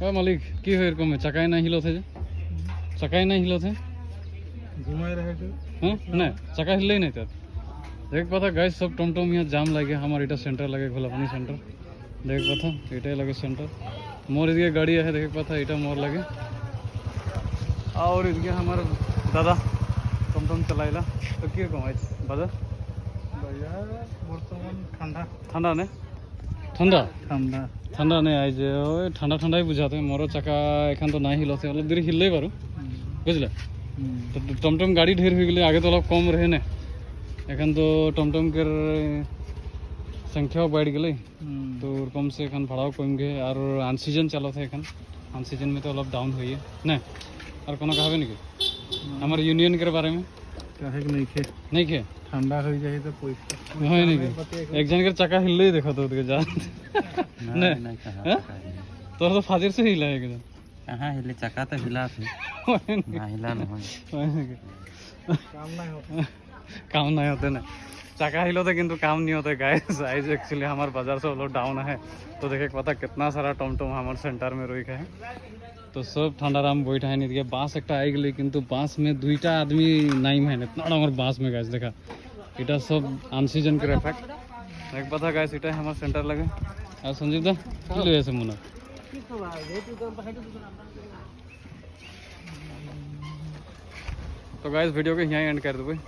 মালিক কি হয় এরকম চাকাই না হিলত है চাকাই না হিলত है घुमाई रहे थे हाँ ना चाका हिल नहीं था देख पता गाइस सब टमटम यहाँ जाम लगे हमारे इटा सेंटर लगे घोलापानी सेंटर देख पता इटाई लगे सेंटर मोर इधर गाड़ी है देख पता इटा मोर लगे और इधर हमारे दादा टमटम चलाइला तो কি রকম আছে বাজার बाजार बर्तमान ठंडा ঠান্ডা ने ঠান্ডা ठंडा ঠান্ডা নেই আই যে ওই ঠান্ডা ঠান্ডাই বুঝাতে মোর চাকা এখন তো নাই হিলছে অলপ দেরি হিললেই পারো বুঝলে তো টমটম গাড়ি ঢের হয়ে গেলে আগে তো অলপ কম रहे ना এখন তো টমটম के संख्याও बढ़ गई तो कम से এখন ভাড়াও কম গে আর আন সিজন চালাতে এখন আন সিজন में तो অলপ ডাউन হইয়ে না আর কোনো কহাবে নাকি আমার ইউনিয়ন के बारे में काहे नहीं खे नहीं खे ठंडा हो जाए तो पैसा হয় নাকি এক জনের চাকা হিললেই দেখো তো ওদিকে যা না তোর তো ফাজির से हिला है एकदम कहाँ हिले चक्का तो हिला थे ना हिला ना होई काम नहीं होता काम नहीं होते ना चाका हिलोते किंतु काम नहीं होते गाइस आज एक्चुअली हमारे बाजार से लोग डाउन है तो देखे पता कितना सारा टमटम हमारे सेंटर में रोई है तो सब ठंडा राम बैठा है नहीं बाँस एक आई गई किंतु बाँस में दुईटा आदमी नहीं है इतना डर बाँस में गाइस देखा इटा सब अनसीजन के इफेक्ट एक पता गाइस इटा हमारे सेंटर लगे और संजीव दा की ले ऐसे मुना तो गाइस वीडियो को यहीं एंड कर दो भाई।